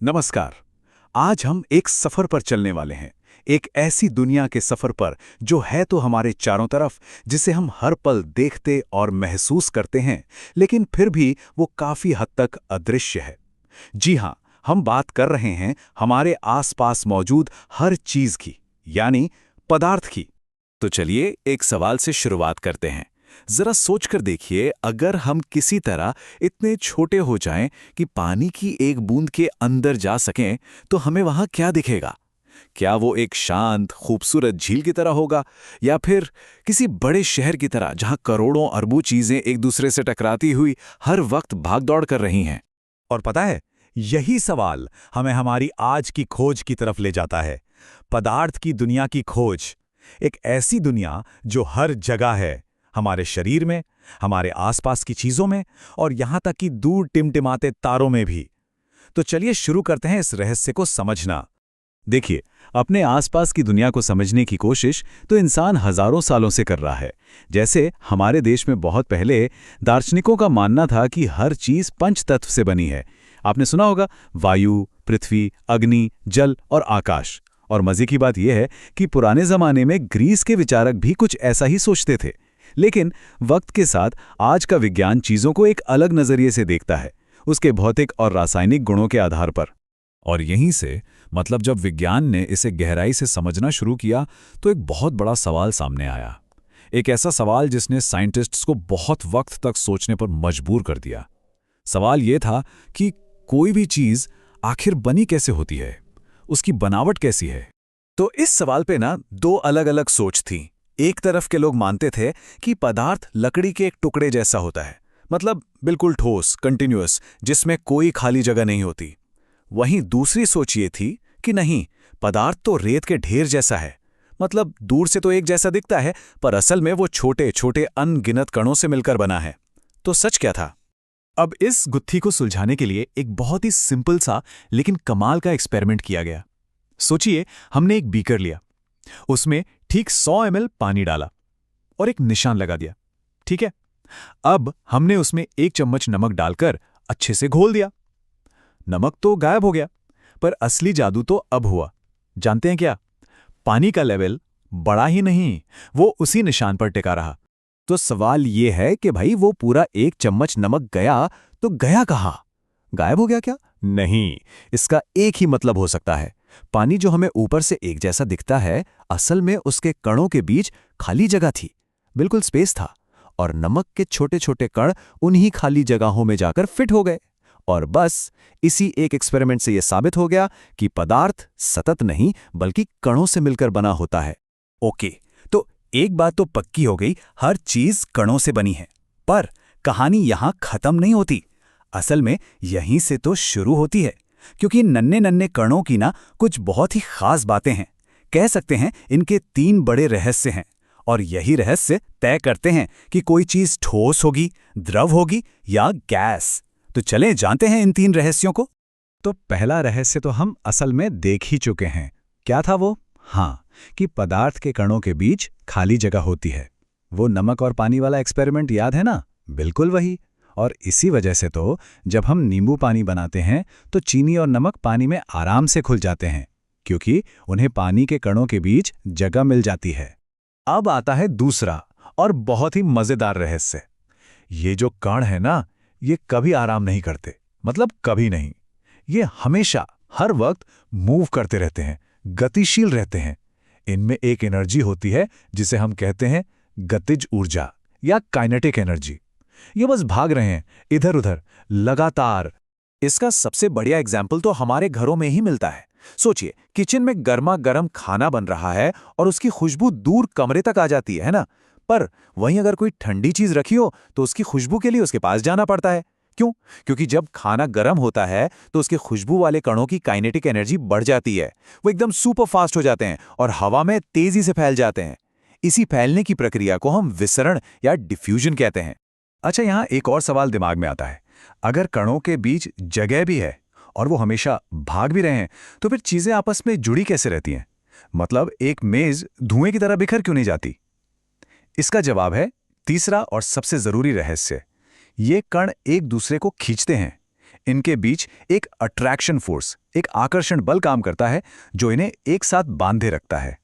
नमस्कार। आज हम एक सफर पर चलने वाले हैं। एक ऐसी दुनिया के सफर पर जो है तो हमारे चारों तरफ, जिसे हम हर पल देखते और महसूस करते हैं, लेकिन फिर भी वो काफी हद तक अदृश्य है। जी हाँ, हम बात कर रहे हैं हमारे आसपास मौजूद हर चीज की, यानी पदार्थ की। तो चलिए एक सवाल से शुरुआत करते हैं। जरा सोचकर देखिए, अगर हम किसी तरह इतने छोटे हो जाएं कि पानी की एक बूंद के अंदर जा सकें, तो हमें वहां क्या दिखेगा? क्या वो एक शांत, खूबसूरत झील की तरह होगा, या फिर किसी बड़े शहर की तरह जहां करोड़ों अरबों चीजें एक दूसरे से टकराती हुई हर वक्त भागदौड़ कर रही हैं? और पता है, यही सवाल हमें हमारी आज की खोज की तरफ ले जाता है। पदार्थ की दुनिया की खोज। एक ऐसी दुनिया जो हर जगह है, हमारे शरीर में, हमारे आसपास की चीजों में, और यहां तक कि दूर टिमटिमाते तारों में भी। तो चलिए शुरू करते हैं इस रहस्य को समझना। देखिए, अपने आसपास की दुनिया को समझने की कोशिश तो इंसान हजारों सालों से कर रहा है। जैसे हमारे देश में बहुत पहले दार्शनिकों का मानना था कि हर चीज पंच तत्व से बनी है। आपने सुना होगा, वायु, पृथ्वी, अग्नि, जल और आकाश। और मजे की बात यह है कि पुराने जमाने में ग्रीस के विचारक भी कुछ ऐसा ही सोचते थे। लेकिन वक्त के साथ आज का विज्ञान चीजों को एक अलग नजरिए से देखता है, उसके भौतिक और रासायनिक गुणों के आधार पर। और यहीं से मतलब जब विज्ञान ने इसे गहराई से समझना शुरू किया, तो एक बहुत बड़ा सवाल सामने आया। एक ऐसा सवाल जिसने साइंटिस्ट्स को बहुत वक्त तक सोचने पर मजबूर कर दिया। सवाल यह था कि कोई भी चीज आखिर बनी कैसे होती है, उसकी बनावट कैसी है। तो इस सवाल पे ना दो अलग अलग सोच थी। एक तरफ के लोग मानते थे कि पदार्थ लकड़ी के एक टुकड़े जैसा होता है, मतलब बिल्कुल ठोस, कंटिन्यूअस, जिसमें कोई खाली जगह नहीं होती। वहीं दूसरी सोच ये थी कि नहीं, पदार्थ तो रेत के ढेर जैसा है, मतलब दूर से तो एक जैसा दिखता है, पर असल में वो छोटे छोटे अनगिनत कणों से मिलकर बना है। तो सच क्या था? अब इस गुत्थी को सुलझाने के लिए एक बहुत ही सिंपल सा लेकिन कमाल का एक्सपेरिमेंट किया गया। सोचिए, हमने एक बीकर लिया, उसमें ठीक 100 ml पानी डाला और एक निशान लगा दिया। ठीक है, अब हमने उसमें 1 चम्मच नमक डालकर अच्छे से घोल दिया। नमक तो गायब हो गया, पर असली जादू तो अब हुआ। जानते हैं क्या? पानी का लेवल बढ़ा ही नहीं, वो उसी निशान पर टिका रहा। तो सवाल ये है कि भाई, वो पूरा 1 चम्मच नमक गया तो गया कहां? गायब हो गया क्या? नहीं, इसका एक ही मतलब हो सकता है। पानी जो हमें ऊपर से एक जैसा दिखता है, असल में उसके कणों के बीच खाली जगह थी, बिल्कुल स्पेस था। और नमक के छोटे छोटे कण उन्हीं खाली जगहों में जाकर फिट हो गए। और बस इसी एक एक्सपेरिमेंट से यह साबित हो गया कि पदार्थ सतत नहीं बल्कि कणों से मिलकर बना होता है। ओके, तो एक बात तो पक्की हो गई, हर चीज कणों से बनी है। पर कहानी यहां खत्म नहीं होती। असल में यहीं से तो शुरू होती है, क्योंकि नन्हे नन्हे कणों की ना कुछ बहुत ही खास बातें हैं। कह सकते हैं इनके 3 बड़े रहस्य हैं, और यही रहस्य तय करते हैं कि कोई चीज ठोस होगी, द्रव होगी या गैस। तो चलें जानते हैं इन 3 रहस्यों को। तो पहला रहस्य तो हम असल में देख ही चुके हैं। क्या था वो? हाँ, कि पदार्थ के कणों के बीच खाली जगह होती है। वो नमक और पानी वाला एक्सपेरिमेंट याद है ना? बिल्कुल वही। और इसी वजह से तो जब हम नींबू पानी बनाते हैं तो चीनी और नमक पानी में आराम से घुल जाते हैं, क्योंकि उन्हें पानी के कणों के बीच जगह मिल जाती है। अब आता है दूसरा और बहुत ही मजेदार रहस्य। ये जो कण है ना, ये कभी आराम नहीं करते, मतलब कभी नहीं। ये हमेशा हर वक्त मूव करते रहते हैं, गतिशील रहते हैं। इनमें एक एनर्जी होती है जिसे हम कहते हैं गतिज ऊर्जा या काइनेटिक एनर्जी। ये बस भाग रहे हैं इधर उधर लगातार। इसका सबसे बढ़िया एग्जाम्पल तो हमारे घरों में ही मिलता है। सोचिए, किचन में गर्मा गर्म खाना बन रहा है और उसकी खुशबू दूर कमरे तक आ जाती है ना? पर वहीं अगर कोई ठंडी चीज रखी हो तो उसकी खुशबू के लिए उसके पास जाना पड़ता है। क्यों? क्योंकि जब खाना गर्म होता है तो उसके खुशबू वाले कणों की काइनेटिक एनर्जी बढ़ जाती है। वो एकदम सुपर फास्ट हो जाते हैं और हवा में तेजी से फैल जाते हैं। इसी फैलने की प्रक्रिया को हम विसरण या डिफ्यूजन कहते हैं। अच्छा, यहां एक और सवाल दिमाग में आता है। अगर कणों के बीच जगह भी है और वो हमेशा भाग भी रहे हैं, तो फिर चीजें आपस में जुड़ी कैसे रहती हैं? मतलब एक मेज धुएं की तरह बिखर क्यों नहीं जाती? इसका जवाब है तीसरा और सबसे जरूरी रहस्य। ये कण एक दूसरे को खींचते हैं। इनके बीच एक अट्रैक्शन फोर्स, एक आकर्षण बल काम करता है जो इन्हें एक साथ बांधे रखता है।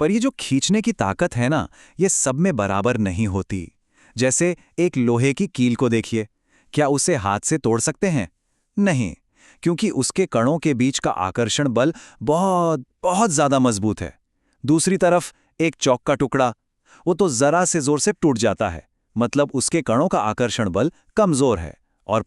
पर ये जो खींचने की ताकत है ना, ये सब में बराबर नहीं होती। जैसे एक लोहे की कील को देखिए, क्या उसे हाथ से तोड़ सकते हैं? नहीं, क्योंकि उसके कणों के बीच का आकर्षण बल बहुत बहुत ज्यादा मजबूत है। दूसरी तरफ एक चौक का टुकड़ा, वो तो जरा से जोर से टूट जाता है, मतलब उसके कणों का आकर्षण बल कमजोर है। और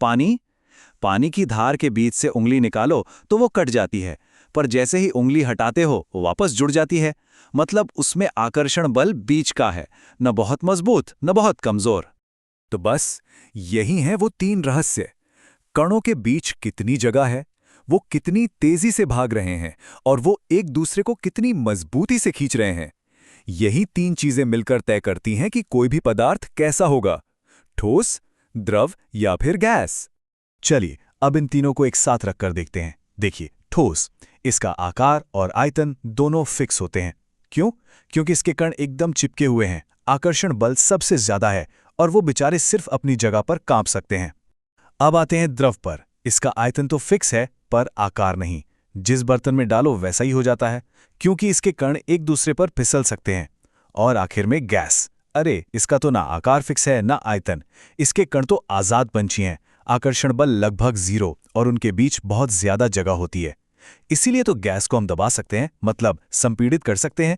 पानी की धार के बीच से उंगली निकालो तो वो कट जाती है, पर जैसे ही उंगली हटाते हो वो वापस जुड़ जाती है। मतलब उसमें आकर्षण बल बीच का है, न बहुत मजबूत न बहुत कमजोर। तो बस यही है वो 3 रहस्य। कणों के बीच कितनी जगह है, वो कितनी तेजी से भाग रहे हैं और वो एक दूसरे को कितनी मजबूती से खींच रहे हैं। यही 3 चीजें मिलकर तय करती हैं कि कोई भी पदार्थ कैसा होगा, ठोस, द्रव या फिर गैस। चलिए अब इन तीनों को एक साथ रखकर देखते हैं। देखिए, ठोस, इसका आकार और आयतन दोनों फिक्स होते हैं। क्यों? क्योंकि इसके कण एकदम चिपके हुए हैं, आकर्षण बल सबसे ज्यादा है और वो बेचारे सिर्फ अपनी जगह पर कांप सकते हैं। अब आते हैं द्रव पर। इसका आयतन तो फिक्स है पर आकार नहीं, जिस बर्तन में डालो वैसा ही हो जाता है, क्योंकि इसके कण एक दूसरे पर फिसल सकते हैं। और आखिर में गैस। अरे, इसका तो ना आकार फिक्स है ना आयतन, इसके कण तो आजाद पंछी हैं, आकर्षण बल लगभग 0 और उनके बीच बहुत ज्यादा जगह होती है। इसीलिए तो गैस को हम दबा सकते हैं, मतलब संपीड़ित कर सकते हैं।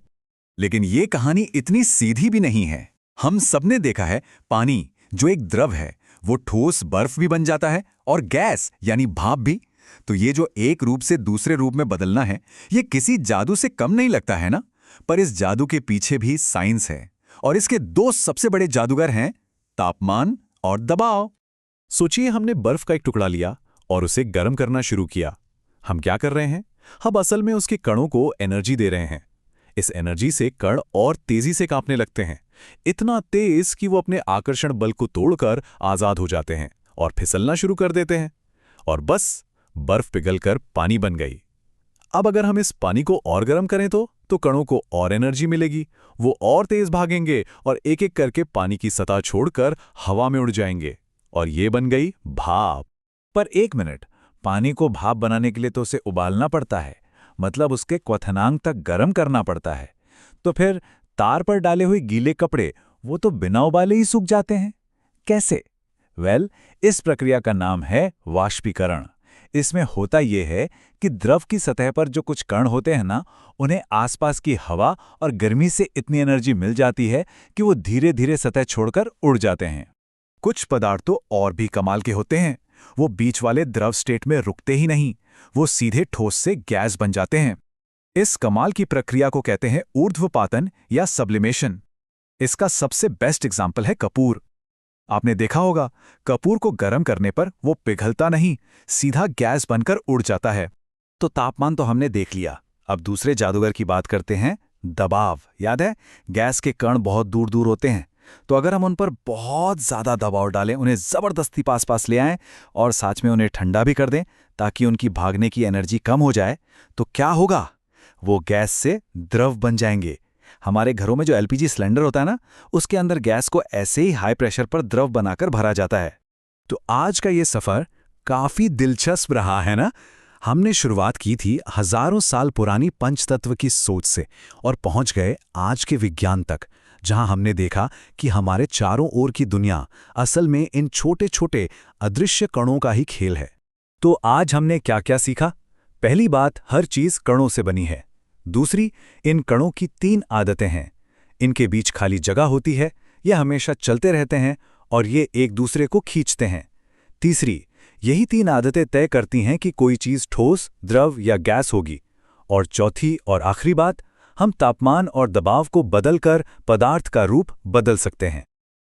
लेकिन ये कहानी इतनी सीधी भी नहीं है। हम सबने देखा है, पानी जो एक द्रव है वो ठोस बर्फ भी बन जाता है, और गैस यानी भाप भी। तो ये जो एक रूप से दूसरे रूप में बदलना है, ये किसी जादू से कम नहीं लगता है ना। पर इस जादू के पीछे भी साइंस है, और इसके 2 सबसे बड़े जादूगर हैं, तापमान और दबाव। सोचिए, हमने बर्फ का एक टुकड़ा लिया और उसे गर्म करना शुरू किया। हम क्या कर रहे हैं? हम असल में उसके कणों को एनर्जी दे रहे हैं। इस एनर्जी से कण और तेजी से कांपने लगते हैं, इतना तेज कि वो अपने आकर्षण बल को तोड़कर आजाद हो जाते हैं और फिसलना शुरू कर देते हैं। और बस बर्फ पिघलकर पानी बन गई। अब अगर हम इस पानी को और गर्म करें तो कणों को और एनर्जी मिलेगी, वो और तेज भागेंगे और एक एक करके पानी की सतह छोड़कर हवा में उड़ जाएंगे, और ये बन गई भाप। पर एक मिनट, पानी को भाप बनाने के लिए तो उसे उबालना पड़ता है, मतलब उसके क्वथनांक तक गर्म करना पड़ता है। तो फिर तार पर डाले हुए गीले कपड़े वो तो बिना उबाले ही सूख जाते हैं, कैसे? इस प्रक्रिया का नाम है वाष्पीकरण। इसमें होता यह है कि द्रव की सतह पर जो कुछ कण होते हैं ना, उन्हें आसपास की हवा और गर्मी से इतनी एनर्जी मिल जाती है कि वो धीरे धीरे सतह छोड़कर उड़ जाते हैं। कुछ पदार्थ तो और भी कमाल के होते हैं। वो बीच वाले द्रव स्टेट में रुकते ही नहीं, वो सीधे ठोस से गैस बन जाते हैं। इस कमाल की प्रक्रिया को कहते हैं ऊर्ध्वपातन या सब्लिमेशन। इसका सबसे बेस्ट एग्जाम्पल है कपूर। आपने देखा होगा, कपूर को गर्म करने पर वो पिघलता नहीं, सीधा गैस बनकर उड़ जाता है। तो तापमान तो हमने देख लिया। अब दूसरे जादूगर की बात करते हैं, दबाव। याद है, गैस के कण बहुत दूर दूर होते हैं, तो अगर हम उन पर बहुत ज्यादा दबाव डालें, उन्हें जबरदस्ती पास पास ले आएं और साथ में उन्हें ठंडा भी कर दें ताकि उनकी भागने की एनर्जी कम हो जाए, तो क्या होगा? वो गैस से द्रव बन जाएंगे। हमारे घरों में जो एलपीजी सिलेंडर होता है ना, उसके अंदर गैस को ऐसे ही हाई प्रेशर पर द्रव बनाकर भरा जाता है। तो आज का ये सफर काफी दिलचस्प रहा है ना। हमने शुरुआत की थी हजारों साल पुरानी पंचतत्व की सोच से और पहुंच गए आज के विज्ञान तक, जहां हमने देखा कि हमारे चारों ओर की दुनिया असल में इन छोटे छोटे अदृश्य कणों का ही खेल है। तो आज हमने क्या क्या सीखा? पहली बात, हर चीज कणों से बनी है। दूसरी, इन कणों की 3 आदतें हैं। इनके बीच खाली जगह होती है, ये हमेशा चलते रहते हैं और ये एक दूसरे को खींचते हैं। तीसरी, यही 3 आदतें तय करती हैं कि कोई चीज ठोस, द्रव या गैस होगी। और चौथी और आखिरी बात, हम तापमान और दबाव को बदलकर पदार्थ का रूप बदल सकते हैं।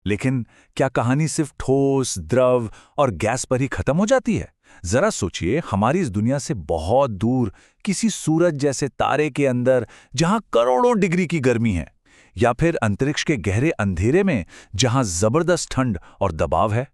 लेकिन क्या कहानी सिर्फ ठोस, द्रव और गैस पर ही खत्म हो जाती है? जरा सोचिए, हमारी इस दुनिया से बहुत दूर किसी सूरज जैसे तारे के अंदर जहां करोड़ों डिग्री की गर्मी है, या फिर अंतरिक्ष के गहरे अंधेरे में जहां जबरदस्त ठंड और दबाव है,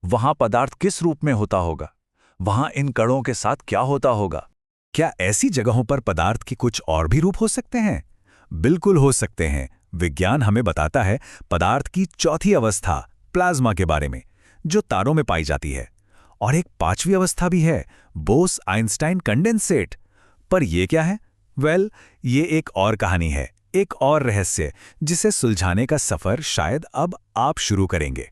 वहां पदार्थ किस रूप में होता होगा? वहां इन कणों के साथ क्या होता होगा? क्या ऐसी जगहों पर पदार्थ के कुछ और भी रूप हो सकते हैं? बिल्कुल हो सकते हैं। विज्ञान हमें बताता है पदार्थ की चौथी अवस्था, प्लाज्मा के बारे में, जो तारों में पाई जाती है। और एक पांचवी अवस्था भी है, बोस आइंस्टाइन कंडेंसेट। पर ये क्या है? ये एक और कहानी है, एक और रहस्य, जिसे सुलझाने का सफर शायद अब आप शुरू करेंगे।